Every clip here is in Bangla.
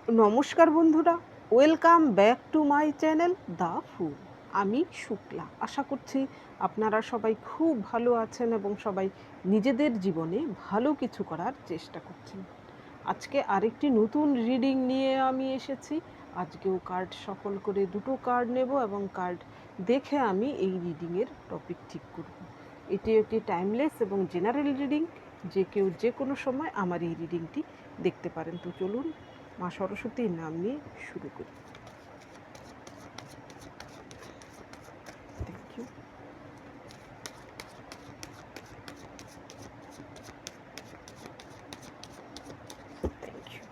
নমস্কার বন্ধুরা, welcome back to my channel the fool. আমি শুক্লা। আশা করছি আপনারা সবাই খুব ভালো আছেন এবং সবাই নিজেদের জীবনে ভালো কিছু করার চেষ্টা করছেন। আজকে আরেকটি নতুন রিডিং নিয়ে আমি এসেছি। আজকেও কার্ড সফল করে দুটো কার্ড নেব এবং কার্ড দেখে আমি এই রিডিংয়ের টপিক ঠিক করব। এটি একটি টাইমলেস এবং জেনারেল রিডিং, যে কেউ যে কোনো সময় আমার এই রিডিংটি দেখতে পারেন। তো চলুন মা সরস্বতীর নাম নিয়ে শুরু করি। Thank you. Thank you.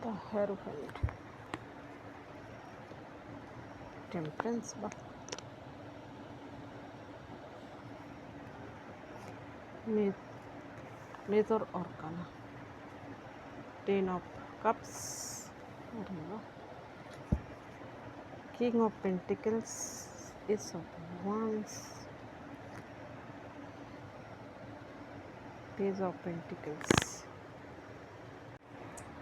The Hierophant, Temperance বা Major Arcana, Ten of Cups, King of Pentacles, Ace of Wands, Page of Pentacles।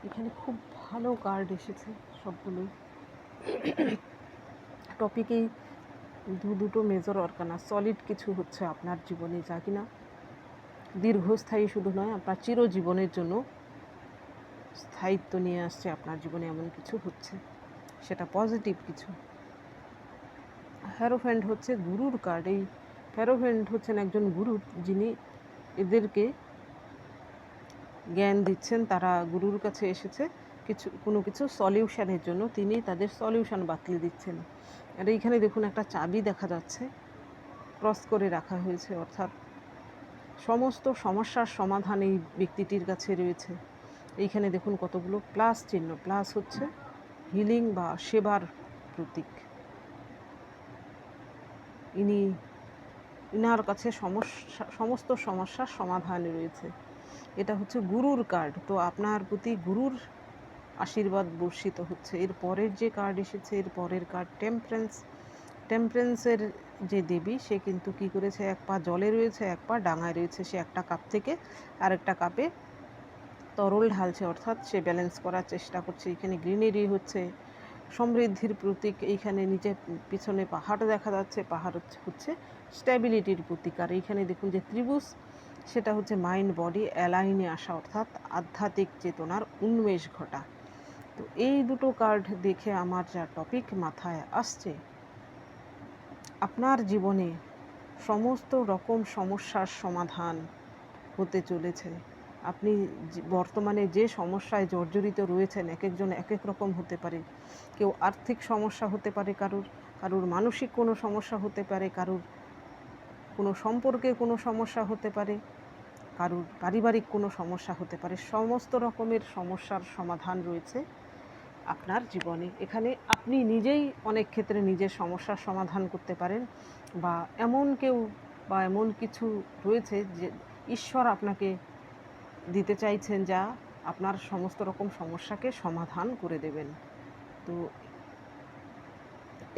এখানে খুব ভালো কার্ড এসেছে সবগুলোই। টপিকেই দুটো মেজর অর্কানা, সলিড কিছু হচ্ছে আপনার জীবনে, যা কিনা দীর্ঘস্থায়ী শুধু নয়, আপনার চিরজীবনের জন্য স্থায়িত্ব নিয়ে আসছে। আপনার জীবনে এমন কিছু হচ্ছে, সেটা পজিটিভ কিছু। হ্যারোফ্যান্ট হচ্ছে গুরুর কার্ড। এই হ্যারোফ্যান্ট হচ্ছেন একজন গুরু, যিনি এদেরকে জ্ঞান দিচ্ছেন। তারা গুরুর কাছে এসেছে কোনো কিছু সলিউশনের জন্য, তিনি তাদের সলিউশন বাতলে দিচ্ছেন। আর এইখানে দেখুন একটা চাবি দেখা যাচ্ছে, ক্রস করে রাখা হয়েছে, অর্থাৎ সমস্ত সমস্যার সমাধান এই ব্যক্তিটির কাছে রয়েছে। এইখানে দেখুন কতগুলো প্লাস চিহ্ন। প্লাস হচ্ছে হিলিং বা সেবার প্রতীক। ইনার কাছে সমস্ত সমস্যার সমাধান রয়েছে। এটা হচ্ছে গুরুর কার্ড। তো আপনার প্রতি গুরুর আশীর্বাদ বর্ষিত হচ্ছে। এর পরের যে কার্ড এসেছে, এর পরের কার্ড টেম্পারেন্স। টেম্পারেন্সের যে দেবী, সে কিন্তু কী করেছে, এক পা জলে রয়েছে, এক পা ডাঙায় রয়েছে। সে একটা কাপ থেকে আরেকটা কাপে তরল ঢালছে, অর্থাৎ সে ব্যালেন্স করার চেষ্টা করছে। এখানে গ্রিনারি হচ্ছে সমৃদ্ধির প্রতীক। এইখানে নিচে পিছনে পাহাড় দেখা যাচ্ছে, পাহাড় হচ্ছে স্ট্যাবিলিটির প্রতীক। আর এইখানে দেখুন যে ত্রিভুজ, সেটা হচ্ছে মাইন্ড বডি অ্যালাইনে আসা, অর্থাৎ আধ্যাত্মিক চেতনার উন্মেষ ঘটা। তো এই দুটো কার্ড দেখে আমার যা টপিক মাথায় আসছে, আপনার জীবনে সমস্ত রকম সমস্যার সমাধান হতে চলেছে। আপনি বর্তমানে যে সমস্যায় জর্জরিত রয়েছেন, এক একজন এক এক রকম হতে পারে। কেউ আর্থিক সমস্যা হতে পারে, কারুর মানসিক কোনো সমস্যা হতে পারে, কারুর কোনো সম্পর্কে কোনো সমস্যা হতে পারে, কারুর পারিবারিক কোনো সমস্যা হতে পারে। সমস্ত রকমের সমস্যার সমাধান রয়েছে আপনার জীবনে। এখানে আপনি নিজেই অনেক ক্ষেত্রে নিজের সমস্যার সমাধান করতে পারেন, বা এমন কিছু রয়েছে যে ঈশ্বর আপনাকে দিতে চাইছেন, যা আপনার সমস্ত রকম সমস্যাকে সমাধান করে দেবেন। তো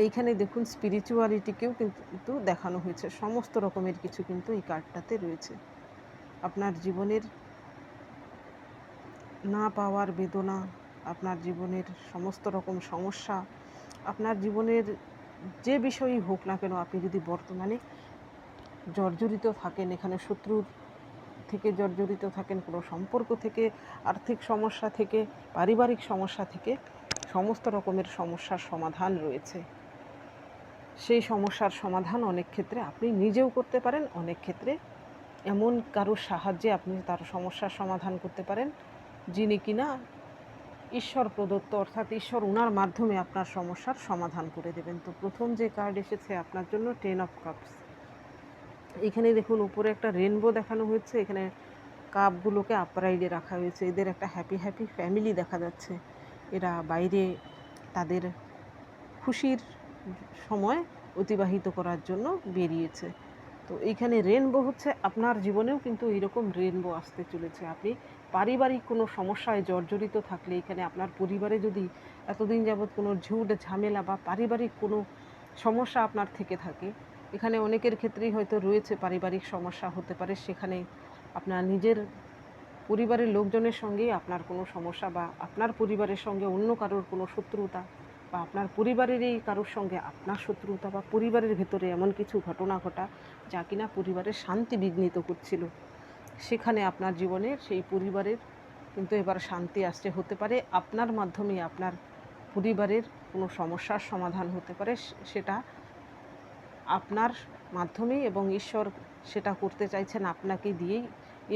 এইখানে দেখুন স্পিরিচুয়ালিটিকেও কিন্তু দেখানো হয়েছে। সমস্ত রকমের কিছু কিন্তু এই কার্ডটাতে রয়েছে। আপনার জীবনের না পাওয়ার বেদনা, আপনার জীবনের সমস্ত রকম সমস্যা, আপনার জীবনের যে বিষয়ই হোক না কেন, আপনি যদি বর্তমানে জর্জরিত থাকেন, এখানে শত্রুর থেকে জর্জরিত থাকেন, কোনো সম্পর্ক থেকে, আর্থিক সমস্যা থেকে, পারিবারিক সমস্যা থেকে, সমস্ত রকমের সমস্যার সমাধান রয়েছে। সেই সমস্যার সমাধান অনেক ক্ষেত্রে আপনি নিজেও করতে পারেন, অনেক ক্ষেত্রে এমন কারোর সাহায্যে আপনি তার সমস্যার সমাধান করতে পারেন, যিনি কিনা ঈশ্বর প্রদত্ত, অর্থাৎ ঈশ্বর ওনার মাধ্যমে আপনার সমস্যার সমাধান করে দেবেন। তো প্রথম যে কার্ড এসেছে আপনার জন্য 10 অফ কাপস। এখানে দেখুন উপরে একটা রেনবো দেখানো হয়েছে, এখানে কাপগুলোকে আপরাইডে রাখা হয়েছে। এদের একটা হ্যাপি হ্যাপি ফ্যামিলি দেখা যাচ্ছে। এরা বাইরে তাদের খুশির সময় অতিবাহিত করার জন্য বেরিয়েছে। তো এইখানে রেনবো হচ্ছে আপনার জীবনেও কিন্তু এইরকম রেনবো আসতে চলেছে। আপনি পারিবারিক কোনো সমস্যায় জর্জরিত থাকলে, এখানে আপনার পরিবারে যদি এতদিন যাবৎ কোনো ঝুট ঝামেলা বা পারিবারিক কোনো সমস্যা আপনার থেকে থাকে, এখানে অনেকের ক্ষেত্রেই হয়তো রয়েছে পারিবারিক সমস্যা হতে পারে, সেখানে আপনার নিজের পরিবারের লোকজনের সঙ্গেই আপনার কোনো সমস্যা, বা আপনার পরিবারের সঙ্গে অন্য কারোর কোনো শত্রুতা, বা আপনার পরিবারেরই কারোর সঙ্গে আপনার শত্রুতা, বা পরিবারের ভেতরে এমন কিছু ঘটনা ঘটা যা কিনা পরিবারের শান্তি বিঘ্নিত করছিল, সেখানে আপনার জীবনের সেই পরিবারের কিন্তু এবার শান্তি আসছে। হতে পারে আপনার মাধ্যমে আপনার পরিবারের কোনো সমস্যার সমাধান হতে পারে, সেটা আপনার মাধ্যমেই, এবং ঈশ্বর সেটা করতে চাইছেন আপনাকে দিয়েই।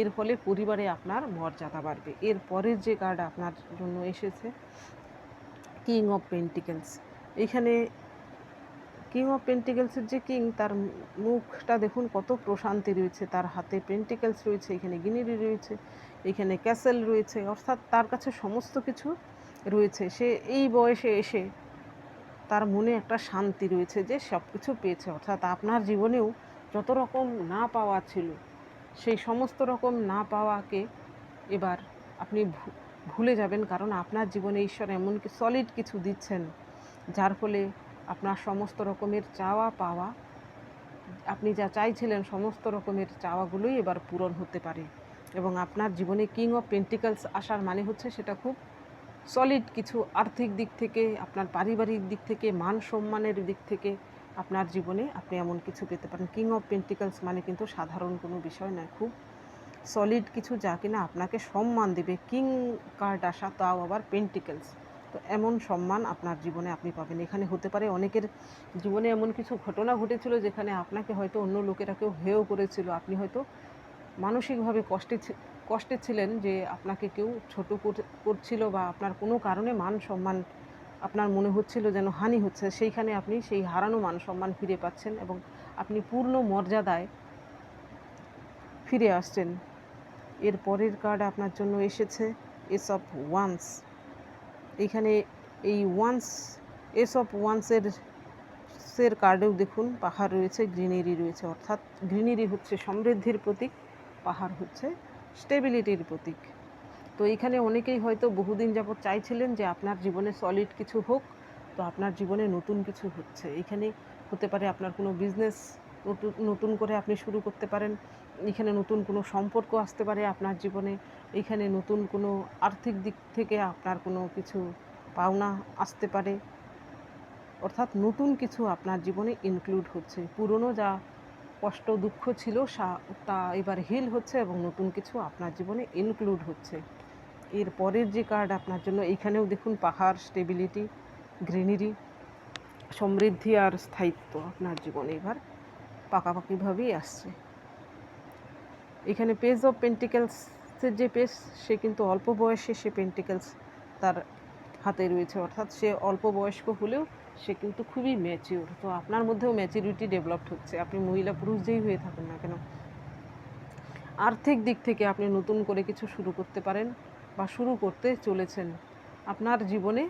এর ফলে পরিবারে আপনার মর্যাদা বাড়বে। এর পরের যে কার্ড আপনার জন্য এসেছে কিং অফ পেন্টিকেলস। এখানে কিং অফ পেন্টিকেলসের যে কিং, তার মুখটা দেখুন কত প্রশান্তি রয়েছে, তার হাতে পেন্টিকেলস রয়েছে, এখানে গিনিরি রয়েছে, এখানে ক্যাসেল রয়েছে, অর্থাৎ তার কাছে সমস্ত কিছু রয়েছে। সে এই বয়সে এসে তার মনে একটা শান্তি রয়েছে যে সব কিছু পেয়েছে, অর্থাৎ আপনার জীবনেও যত রকম না পাওয়া ছিল, সেই সমস্ত রকম না পাওয়াকে এবার আপনি ভুলে যাবেন, কারণ আপনার জীবনে ঈশ্বর এমন কি সলিড কিছু দিচ্ছেন, যার ফলে আপনার সমস্ত রকমের চাওয়া পাওয়া, আপনি যা চাইছিলেন সমস্ত রকমের চাওয়াগুলোই এবার পূরণ হতে পারে। এবং আপনার জীবনে কিং অফ পেন্টিকেলস আসার মানে হচ্ছে সেটা খুব সলিড কিছু, আর্থিক দিক থেকে, আপনার পারিবারিক দিক থেকে, মান সম্মানের দিক থেকে আপনার জীবনে আপনি এমন কিছু পেতে পারেন। কিং অফ পেন্টিকেলস মানে কিন্তু সাধারণ কোনো বিষয় নয়, খুব সলিড কিছু যা কিনা আপনাকে সম্মান দেবে। কিং কার্ড আসা, তাও আবার পেন্টিকেলস, তো এমন সম্মান আপনার জীবনে আপনি পাবেন। এখানে হতে পারে অনেকের জীবনে এমন কিছু ঘটনা ঘটেছিল যেখানে আপনাকে হয়তো অন্য লোকেরা কেউ হেয় করেছিল, আপনি হয়তো মানসিকভাবে কষ্টে ছিলেন যে আপনাকে কেউ ছোট করছিল, বা আপনার কোনো কারণে মান সম্মান আপনার মনে হচ্ছিল যেন হানি হচ্ছে, সেইখানে আপনি সেই হারানো মান সম্মান ফিরে পাচ্ছেন এবং আপনি পূর্ণ মর্যাদায় ফিরে আসছেন। এর পরের কার্ড আপনার জন্য এসেছে এস অফ ওয়ান্স। এইখানে এই ওয়ান্স, এস অফ ওয়ান্সের কার্ডেও দেখুন পাহাড় রয়েছে, গ্রিনারি রয়েছে, অর্থাৎ গ্রিনারি হচ্ছে সমৃদ্ধির প্রতীক, পাহাড় হচ্ছে স্টেবিলিটির প্রতীক। তো এইখানে অনেকেই হয়তো বহুদিন যাবৎ চাইছিলেন যে আপনার জীবনে সলিড কিছু হোক, তো আপনার জীবনে নতুন কিছু হচ্ছে। এখানে হতে পারে আপনার কোনো বিজনেস নতুন করে আপনি শুরু করতে পারেন, এখানে নতুন কোনো সম্পর্ক আসতে পারে আপনার জীবনে, এখানে নতুন কোনো আর্থিক দিক থেকে আপনার কোনো কিছু পাওনা আসতে পারে, অর্থাৎ নতুন কিছু আপনার জীবনে ইনক্লুড হচ্ছে। পুরনো যা কষ্ট দুঃখ ছিল তা এবার হিল হচ্ছে এবং নতুন কিছু আপনার জীবনে ইনক্লুড হচ্ছে। এর পরের যে কার্ড আপনার জন্য, এইখানেও দেখুন পাহাড়, স্টেবিলিটি, গ্রিনারি, সমৃদ্ধি আর স্থায়িত্ব আপনার জীবনে এবার পাকাপাকিভাবেই আসছে। এখানে পেজ অফ পেন্টিকেলসের যে পেজ, সে কিন্তু অল্প বয়সে সে পেন্টিকেলস তার হাতে রয়েছে, অর্থাৎ সে অল্প বয়স্ক হলেও সে কিন্তু খুবই ম্যাচিওর। তো আপনার মধ্যেও ম্যাচিউরিটি ডেভেলপড হচ্ছে, আপনি মহিলা পুরুষ যেই হয়ে থাকুন না কেন। আর্থিক দিক থেকে আপনি নতুন করে কিছু শুরু করতে পারেন বা শুরু করতে চলেছেন। আপনার জীবনে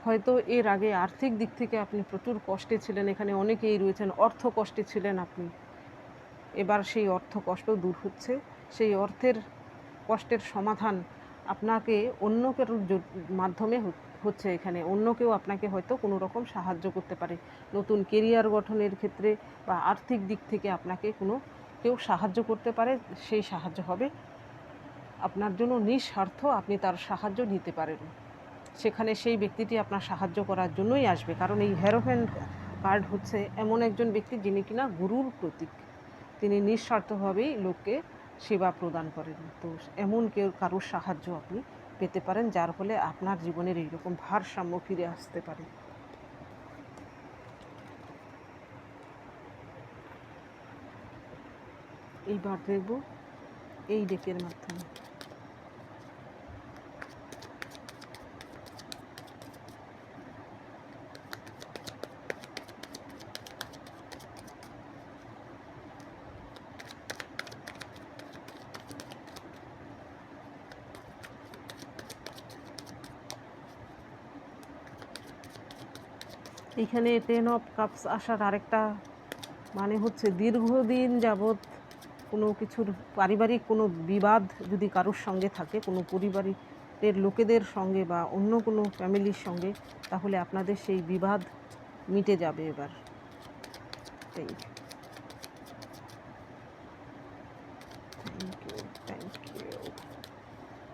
হয়তো এর আগে আর্থিক দিক থেকে আপনি প্রচুর কষ্টে ছিলেন, এখানে অনেকেই রয়েছেন অর্থ কষ্টে ছিলেন আপনি, এবার সেই অর্থ কষ্ট দূর হচ্ছে। সেই অর্থের কষ্টের সমাধান আপনাকে অন্য কারোর মাধ্যমে হচ্ছে। এখানে অন্য কেউ আপনাকে হয়তো কোনো রকম সাহায্য করতে পারে, নতুন কেরিয়ার গঠনের ক্ষেত্রে বা আর্থিক দিক থেকে আপনাকে কোনো কেউ সাহায্য করতে পারে, সেই সাহায্য হবে আপনার জন্য নিঃস্বার্থ, আপনি তার সাহায্য নিতে পারেন, সেখানে সেই ব্যক্তিটি আপনার সাহায্য করার জন্যই আসবে। কারণ এই হেরোফেন্ট কার্ড হচ্ছে এমন একজন ব্যক্তি যিনি কিনা গুরুর প্রতীক, তিনি নিঃস্বার্থভাবেই লোককে সেবা প্রদান করেন। তো এমন কেউ কারোর সাহায্য আপনি পেতে পারেন, যার ফলে আপনার জীবনের এইরকম ভারসাম্য ফিরে আসতে পারে। এইবার দেখব এই ডেকের মাধ্যমে। এখানে 10 অফ কাপস আসার আরেকটা মানে হচ্ছে দীর্ঘদিন যাবৎ কোনো কিছুর পারিবারিক কোনো বিবাদ যদি কারোর সঙ্গে থাকে, কোনো পরিবারের লোকেদের সঙ্গে বা অন্য কোনো ফ্যামিলির সঙ্গে, তাহলে আপনাদের সেই বিবাদ মিটে যাবে এবার। Thank you, thank you, thank you.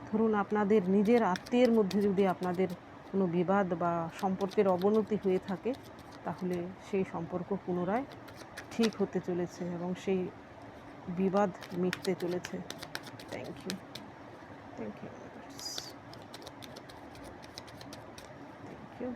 ধরুন আপনাদের নিজের আত্মীয়ের মধ্যে যদি আপনাদের কোনো বিবাদ বা সম্পর্কের অবনতি হয়ে থাকে, তাহলে সেই সম্পর্ক পুনরায় ঠিক হতে চলেছে এবং সেই বিবাদ মিটতে চলেছে। Thank you, thank you, thank you.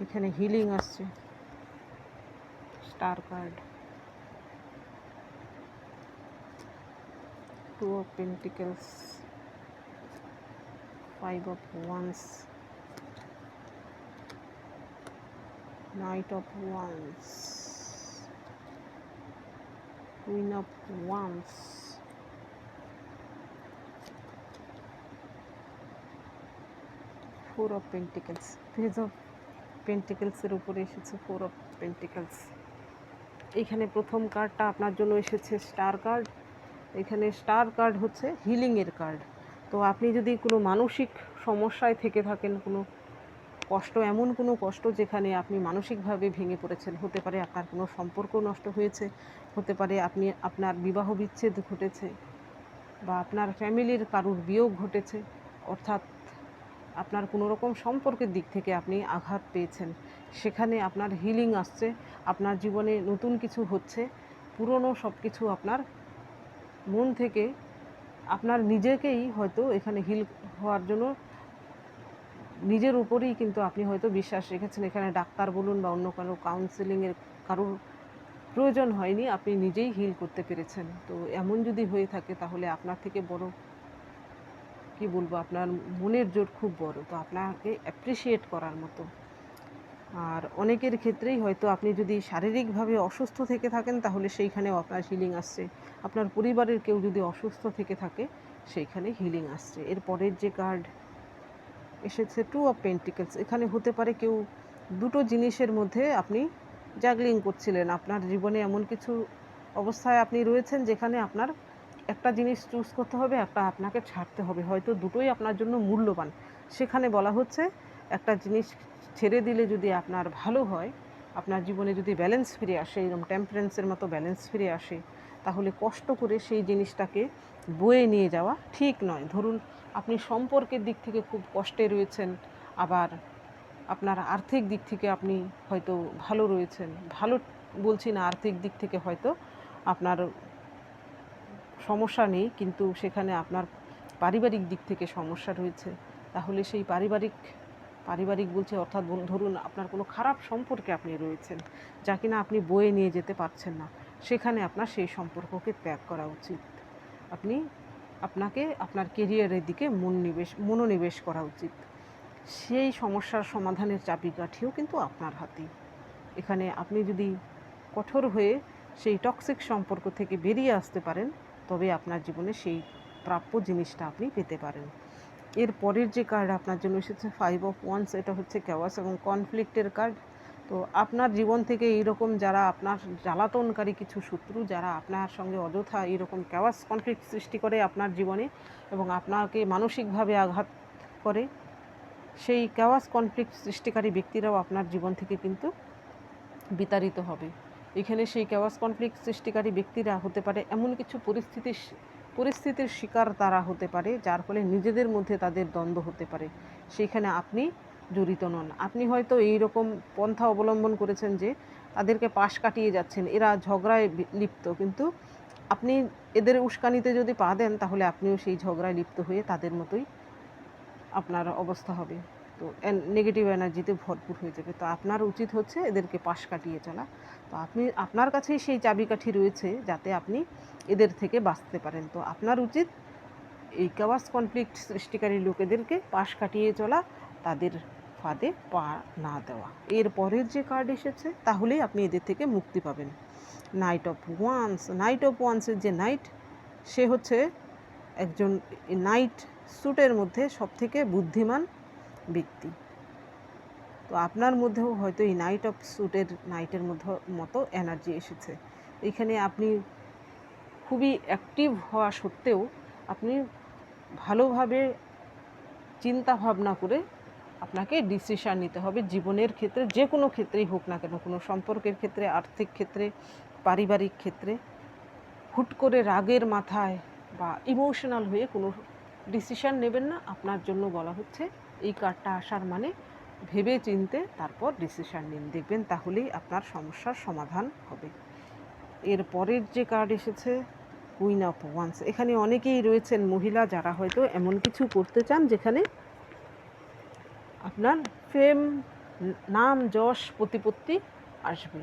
এখানে হিলিং আসছে, star card, 2 of Pentacles, 5 of Wands, Knight of Wands, Queen of Wands, 4 of Pentacles, Page of Pentacles এর উপরে এসেছে 4 of Pentacles। এখানে প্রথম কার্ডটা আপনার জন্য এসেছে স্টার কার্ড। এখানে স্টার কার্ড হচ্ছে হিলিংয়ের কার্ড। তো আপনি যদি কোনো মানসিক সমস্যায় থেকে থাকেন, কোনো কষ্ট, এমন কোনো কষ্ট যেখানে আপনি মানসিকভাবে ভেঙে পড়েছেন, হতে পারে আপনার কোনো সম্পর্ক নষ্ট হয়েছে, হতে পারে আপনার বিবাহ বিচ্ছেদ ঘটেছে, বা আপনার ফ্যামিলির কারুর বিয়োগ ঘটেছে, অর্থাৎ আপনার কোনো রকম সম্পর্কের দিক থেকে আপনি আঘাত পেয়েছেন, সেখানে আপনার হিলিং আসছে, আপনার জীবনে নতুন কিছু হচ্ছে, পুরনো সব কিছু আপনার মন থেকে আপনার নিজেকেই হয়তো এখানে হিল হওয়ার জন্য নিজের উপরেই কিন্তু আপনি হয়তো বিশ্বাস রেখেছেন। এখানে ডাক্তার বলুন বা অন্য কারো কাউন্সেলিংয়ের কারোর প্রয়োজন হয়নি, আপনি নিজেই হিল করতে পেরেছেন। তো এমন যদি হয়ে থাকে, তাহলে আপনার থেকে বড় কি বলবো, আপনার মনের জোর খুব বড়, তো আপনাকে অ্যাপ্রিসিয়েট করার মতো। আর অনেকের ক্ষেত্রেই হয়তো আপনি যদি শারীরিকভাবে অসুস্থ থেকে থাকেন, তাহলে সেইখানেও আপনার হিলিং আসছে। আপনার পরিবারের কেউ যদি অসুস্থ থেকে থাকে, সেইখানে হিলিং আসছে। এর পরের যে কার্ড এসেছে 2 অফ পেন্টিকলস। এখানে হতে পারে কেউ দুটো জিনিসের মধ্যে আপনি জাগলিং করছিলেন। আপনার জীবনে এমন কিছু অবস্থায় আপনি রয়েছেন যেখানে আপনার একটা জিনিস চুজ করতে হবে, একটা আপনাকে ছাড়তে হবে, হয়তো দুটোই আপনার জন্য মূল্যবান। সেখানে বলা হচ্ছে একটা জিনিস ছেড়ে দিলে যদি আপনার ভালো হয়, আপনার জীবনে যদি ব্যালেন্স ফিরে আসে, এরকম টেম্পারেন্সের মতো ব্যালেন্স ফিরে আসে, তাহলে কষ্ট করে সেই জিনিসটাকে বয়ে নিয়ে যাওয়া ঠিক নয়। ধরুন আপনি সম্পর্কের দিক থেকে খুব কষ্টে রয়েছেন, আবার আপনার আর্থিক দিক থেকে আপনি হয়তো ভালো রয়েছেন, ভালো বলছি না, আর্থিক দিক থেকে হয়তো আপনার সমস্যা নেই, কিন্তু সেখানে আপনার পারিবারিক দিক থেকে সমস্যা রয়েছে। তাহলে সেই পারিবারিক বলছে, অর্থাৎ ধরুন আপনার কোনো খারাপ সম্পর্কে আপনি রয়েছেন, যা কিনা আপনি বয়ে নিয়ে যেতে পারছেন না, সেখানে আপনার সেই সম্পর্ককে ত্যাগ করা উচিত। আপনাকে আপনার কেরিয়ারের দিকে মনোনিবেশ করা উচিত। সেই সমস্যার সমাধানের চাবিকাঠিও কিন্তু আপনার হাতেই। এখানে আপনি যদি কঠোর হয়ে সেই টক্সিক সম্পর্ক থেকে বেরিয়ে আসতে পারেন, তবে আপনার জীবনে সেই প্রাপ্য জিনিসটা আপনি পেতে পারেন। এর পরের যে কার্ড আপনার জন্য এসেছে 5 অফ ওয়ান্স। এটা হচ্ছে ক্যাওয়াস এবং কনফ্লিক্টের কার্ড। তো আপনার জীবন থেকে এইরকম যারা আপনার জ্বালাতনকারী কিছু শত্রু, যারা আপনার সঙ্গে অযথা এইরকম ক্যাওয়াস কনফ্লিক্ট সৃষ্টি করে আপনার জীবনে এবং আপনাকে মানসিকভাবে আঘাত করে, সেই ক্যাওয়াস কনফ্লিক্ট সৃষ্টিকারী ব্যক্তিরাও আপনার জীবন থেকে কিন্তু বিতাড়িত হবে। এখানে সেই ক্যাওয়াস কনফ্লিক্ট সৃষ্টিকারী ব্যক্তিরা হতে পারে এমন কিছু পরিস্থিতির শিকার তারা হতে পারে, যার ফলে নিজেদের মধ্যে তাদের দ্বন্দ্ব হতে পারে, সেখানে আপনি জড়িত নন। আপনি হয়তো এই রকম পন্থা অবলম্বন করেছেন যে তাদেরকে পাশ কাটিয়ে যাচ্ছেন, এরা ঝগড়ায় লিপ্ত, কিন্তু আপনি এদের উস্কানিতে যদি পা দেন তাহলে আপনিও সেই ঝগড়ায় লিপ্ত হয়ে তাদের মতোই আপনার অবস্থা হবে। তো নেগেটিভ এনার্জিতে ভরপুর হয়ে যাবে। তো আপনার উচিত হচ্ছে এদেরকে পাশ কাটিয়ে চলা। তো আপনার কাছেই সেই চাবিকাঠি রয়েছে যাতে আপনি এদের থেকে বাঁচতে পারেন। তো আপনার উচিত এই কাওয়াস কনফ্লিক্ট সৃষ্টিকারী লোকেদেরকে পাশ কাটিয়ে চলা, তাদের ফাঁদে পা না দেওয়া। এর পরের যে কার্ড এসেছে তাহলেই আপনি এদের থেকে মুক্তি পাবেন। Knight of wands. Knight of ওয়ান্সের যে নাইট, সে হচ্ছে একজন নাইট স্যুটের মধ্যে সবথেকে বুদ্ধিমান ব্যক্তি। তো আপনার মধ্যেও হয়তো এই নাইট অফ নাইটের মতো এনার্জি এসেছে। এইখানে আপনি খুবই অ্যাক্টিভ হওয়া সত্ত্বেও আপনি ভালোভাবে চিন্তা ভাবনা করে আপনাকে ডিসিশান নিতে হবে জীবনের ক্ষেত্রে, যে কোনো ক্ষেত্রেই হোক না কেন, কোনো সম্পর্কের ক্ষেত্রে, আর্থিক ক্ষেত্রে, পারিবারিক ক্ষেত্রে। হুট করে রাগের মাথায় বা ইমোশনাল হয়ে কোনো ডিসিশান নেবেন না। আপনার জন্য বলা হচ্ছে এই কার্ডটা আসার মানে ভেবে চিনতে তারপর ডিসিশান নিন, দেখবেন তাহলেই আপনার সমস্যার সমাধান হবে। এর পরের যে কার্ড এসেছে কুইন অফ ওয়ান্স। এখানে অনেকেই রয়েছেন মহিলা যারা হয়তো এমন কিছু করতে চান যেখানে আপনার ফেম, নাম, যশ, প্রতিপত্তি আসবে।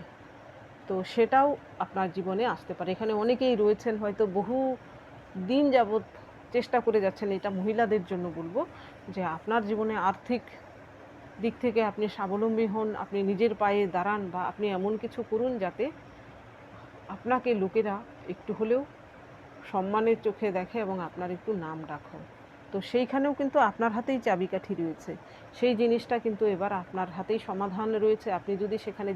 তো সেটাও আপনার জীবনে আসতে পারে। এখানে অনেকেই রয়েছেন হয়তো বহু দিন যাবৎ চেষ্টা করে যাচ্ছেন, এটা মহিলাদের জন্য বলবো, যে আপনার জীবনে আর্থিক দিক থেকে আপনি স্বাবলম্বী হন, আপনি নিজের পায়ে দাঁড়ান, বা আপনি এমন কিছু করুন যাতে আপনাকে লোকেরা একটু হলেও সম্মানের চোখে দেখে এবং আপনার একটু নাম ডাক হয়। তো সেইখানেও কিন্তু আপনার হাতেই চাবিকাঠি রয়েছে। সেই জিনিসটা কিন্তু এবার আপনার হাতেই সমাধান রয়েছে। আপনি যদি সেখানে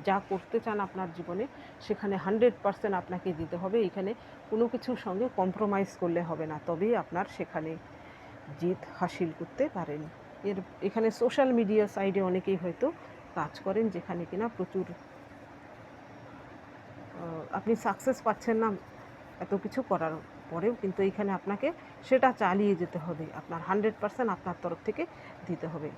যা করতে চান আপনার জীবনে, সেখানে 100% আপনাকে দিতে হবে। এখানে কোনো কিছুর সঙ্গে কম্প্রোমাইজ করলে হবে না, তবেই আপনার সেখানে জিত হাসিল করতে পারেন। এখানে সোশ্যাল মিডিয়া সাইডে অনেকেই হয়তো কাজ করেন যেখানে কিনা প্রচুর আপনি সাকসেস পাচ্ছেন না এত কিছু করার পরেও, কিন্তু এইখানে আপনাকে সেটা চালিয়ে যেতে হবে। আপনার 100% আপনার তরফ থেকে দিতে হবে।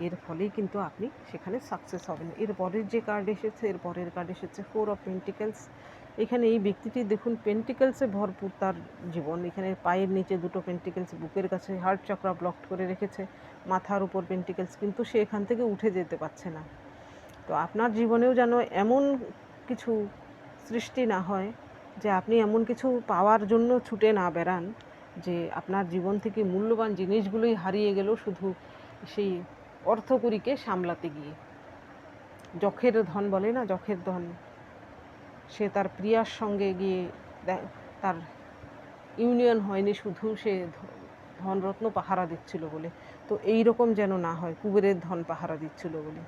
এর ফলেই কিন্তু আপনি সেখানে সাকসেস হবেন। এর পরের যে কার্ড এসেছে, এর পরের কার্ড এসেছে 4 অফ পেন্টিকেলস। এখানে এই ব্যক্তিটি দেখুন পেন্টিকেলসে ভরপুর তার জীবন। এখানে পায়ের নিচে দুটো পেন্টিকেলস, বুকের কাছে হার্ট চক্রা ব্লকড করে রেখেছে, মাথার উপর পেন্টিকেলস, কিন্তু সে এখান থেকে উঠে যেতে পারছে না। তো আপনার জীবনেও যেন এমন কিছু সৃষ্টি না হয় যে আপনি এমন কিছু পাওয়ার জন্য ছুটে না বেড়ান যে আপনার জীবন থেকে মূল্যবান জিনিসগুলোই হারিয়ে গেল শুধু সেই অর্থকড়িকে সামলাতে গিয়ে। যখের ধন বলে না, যখের ধন, সে তার প্রিয়ার সঙ্গে গিয়ে তার ইউনিয়ন হয়নি শুধু সে ধনরত্ন পাহারা দিচ্ছিল বলে। তো এই রকম যেন না হয়, কুবেরের ধন পাহারা দিচ্ছিল বলে।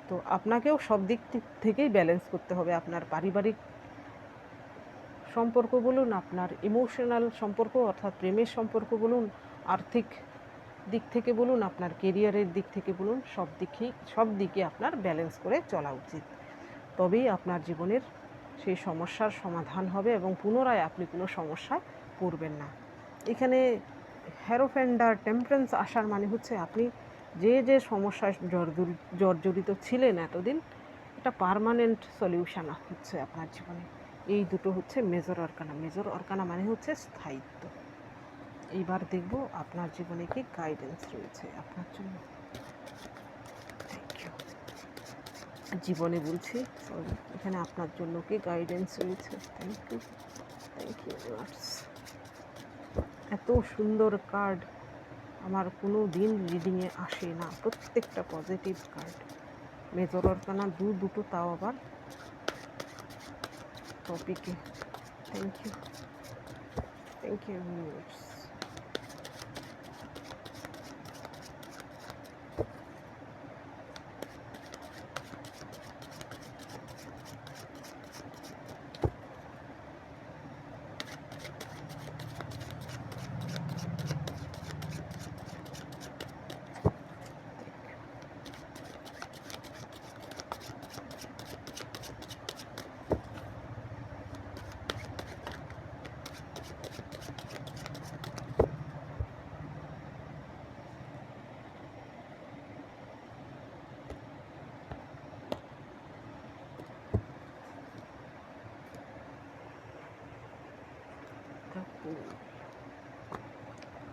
তো আপনাকেও সব দিক থেকেই ব্যালেন্স করতে হবে। আপনার পারিবারিক সম্পর্ক বলুন, আপনার ইমোশনাল সম্পর্ক অর্থাৎ প্রেমের সম্পর্ক বলুন, আর্থিক দিক থেকে বলুন, আপনার কেরিয়ারের দিক থেকে বলুন, সব দিকে আপনার ব্যালেন্স করে চলা উচিত। তবেই আপনার জীবনের সেই সমস্যার সমাধান হবে এবং পুনরায় আপনি কোনো সমস্যায় পড়বেন না। এখানে হ্যারোফ্যান্ডার টেম্পারেন্স আসার মানে হচ্ছে আপনি যে সমস্যায় জর্জরিত ছিলেন এতদিন, এটা পার্মানেন্ট সলিউশন হচ্ছে আপনার জীবনে। এই দুটো হচ্ছে মেজর অর্কানা। মেজর অর্কানা মানে হচ্ছে স্থায়িত্ব। এইবার দেখব আপনার জীবনে কি গাইডেন্স রয়েছে আপনার জন্য। Thank you. জীবনে বলছি, সরি, এখানে আপনার জন্য কি গাইডেন্স রয়েছে। Thank you, thank you. এত সুন্দর কার্ড আমার কোনো দিন রিডিংয়ে আসে না, প্রত্যেকটা পজিটিভ কার্ড। মেজর অর্কানা দুটো, তাও আবার টপিকে। Thank you, thank you universe.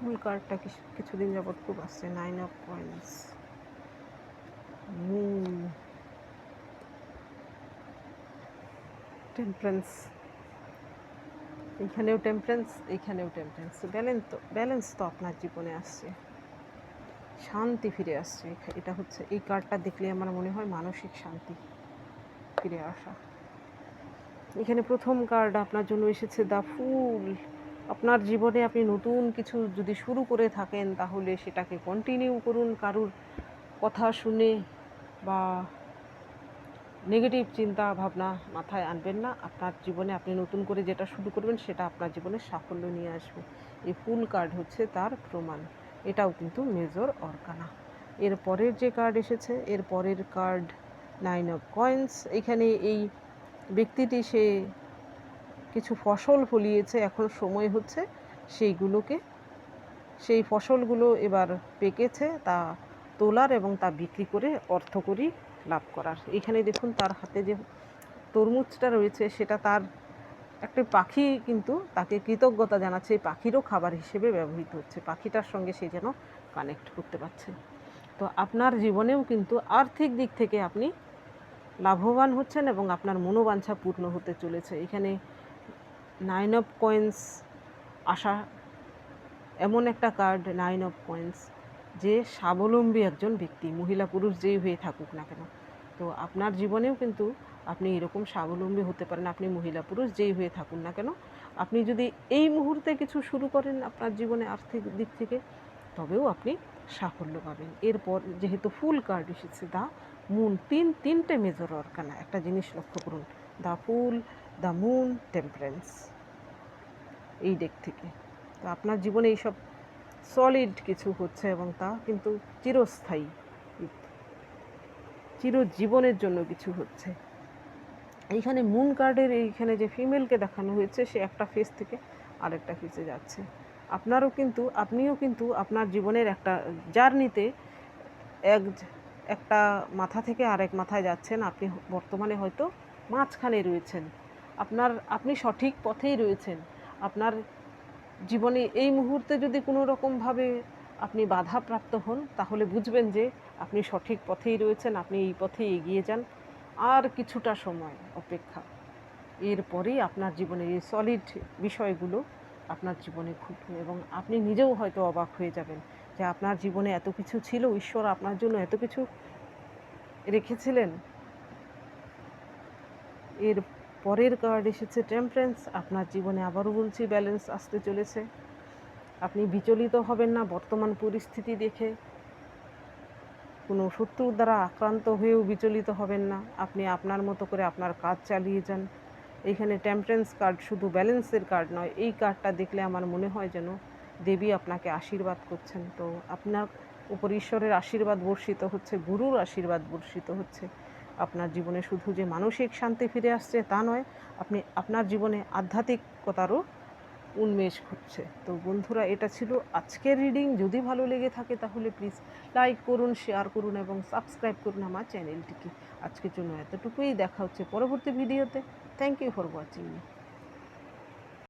Fool কার্ডটা কিছুদিন যাবৎ খুব আসছে, 9 অফ কয়েন্স, মুন, টেম্পারেন্স, এইখানেও টেম্পারেন্স, এইখানেও টেম্পারেন্স। ব্যালেন্স তো আপনার জীবনে আসছে, শান্তি ফিরে আসছে। এটা হচ্ছে, এই কার্ডটা দেখলে আমার মনে হয় মানসিক শান্তি ফিরে আসা। এখানে প্রথম কার্ড আপনার জন্য এসেছে দ্য ফুল। আপনার জীবনে আপনি নতুন কিছু যদি শুরু করে থাকেন তাহলে সেটাকে কন্টিনিউ করুন, কারুর কথা শুনে বা নেগেটিভ চিন্তা ভাবনা মাথায় আনবেন না। আপনার জীবনে আপনি নতুন করে যেটা শুরু করবেন সেটা আপনার জীবনে সাফল্য নিয়ে আসবে। এই ফুল কার্ড হচ্ছে তার প্রমাণ। এটাও কিন্তু মেজর অর্কানা। এর পরের যে কার্ড এসেছে, এর পরের কার্ড 9 অফ কয়েন্স। এখানে এই ব্যক্তিটি সে কিছু ফসল ফলিয়েছে, এখন সময় হচ্ছে সেই ফসলগুলো এবার পেকেছে তা তোলার এবং তা বিক্রি করে অর্থকড়ি লাভ করার। এখানে দেখুন তার হাতে যে তরমুজটা রয়েছে সেটা তার একটা পাখি কিন্তু তাকে কৃতজ্ঞতা জানাচ্ছে, এই পাখিরও খাবার হিসেবে ব্যবহৃত হচ্ছে, পাখিটার সঙ্গে সে যেন কানেক্ট করতে পারছে। তো আপনার জীবনেও কিন্তু আর্থিক দিক থেকে আপনি লাভবান হচ্ছেন এবং আপনার মনোবাঞ্ছা পূর্ণ হতে চলেছে। এখানে 9 অফ কয়েন্স আসা এমন একটা কার্ড, 9 অফ কয়েন্স, যে স্বাবলম্বী একজন ব্যক্তি, মহিলা পুরুষ যেই হয়ে থাকুক না কেন। তো আপনার জীবনেও কিন্তু আপনি এরকম স্বাবলম্বী হতে পারেন, আপনি মহিলা পুরুষ যেই হয়ে থাকুন না কেন। আপনি যদি এই মুহূর্তে কিছু শুরু করেন আপনার জীবনে আর্থিক দিক থেকে, তবেও আপনি সাফল্য পাবেন। এরপর যেহেতু ফুল কার্ড এসেছে দ্য মুন, তিনটে মেজর অর্কানা। একটা জিনিস লক্ষ্য করুন, the full, the moon, temperance, এই ডেক থেকে। তো আপনার জীবনে এইসব সলিড কিছু হচ্ছে এবং তা কিন্তু চিরস্থায়ী, চিরজীবনের জন্য কিছু হচ্ছে। এইখানে মুন কার্ডের এইখানে যে ফিমেলকে দেখানো হয়েছে সে একটা ফেস থেকে আরেকটা ফেসে যাচ্ছে। আপনিও কিন্তু আপনার জীবনের একটা জার্নিতে একটা মাথা থেকে আরেক মাথায় যাচ্ছেন। আপনি বর্তমানে হয়তো মাঝখানে রয়েছেন, আপনি সঠিক পথেই রয়েছেন। আপনার জীবনে এই মুহূর্তে যদি কোনো রকমভাবে আপনি বাধাপ্রাপ্ত হন তাহলে বুঝবেন যে আপনি সঠিক পথেই রয়েছেন, আপনি এই পথে এগিয়ে যান। আর কিছুটা সময় অপেক্ষা, এরপরেই আপনার জীবনে এই সলিড বিষয়গুলো আপনার জীবনে ঘটবে এবং আপনি নিজেও হয়তো অবাক হয়ে যাবেন যে আপনার জীবনে এত কিছু ছিল, ঈশ্বর আপনার জন্য এত কিছু রেখেছিলেন। এর পরের কার্ড এসেছে টেম্পারেন্স। আপনার জীবনে আবারও বলছি ব্যালেন্স আসতে চলেছে। আপনি বিচলিত হবেন না বর্তমান পরিস্থিতি দেখে, কোনো শত্রুর দ্বারা আক্রান্ত হয়েও বিচলিত হবেন না। আপনি আপনার মতো করে আপনার কাজ চালিয়ে যান। এইখানে টেম্পারেন্স কার্ড শুধু ব্যালেন্সের কার্ড নয়, এই কার্ডটা দেখলে আমার মনে হয় যেন দেবী আপনাকে আশীর্বাদ করছেন। তো আপনার উপর ঈশ্বরের আশীর্বাদ বর্ষিত হচ্ছে, গুরুর আশীর্বাদ বর্ষিত হচ্ছে। আপনার জীবনে শুধু যে মানসিক শান্তি ফিরে আসছে তা নয়, আপনার জীবনে আধ্যাত্মিকতারও উন্মেষ ঘটছে। তো বন্ধুরা, এটা ছিল আজকের রিডিং। যদি ভালো লেগে থাকে তাহলে প্লিজ লাইক করুন, শেয়ার করুন এবং সাবস্ক্রাইব করুন আমার চ্যানেলটিকে। আজকের জন্য এতটুকুই, দেখা হচ্ছে পরবর্তী ভিডিওতে। Thank you for watching me.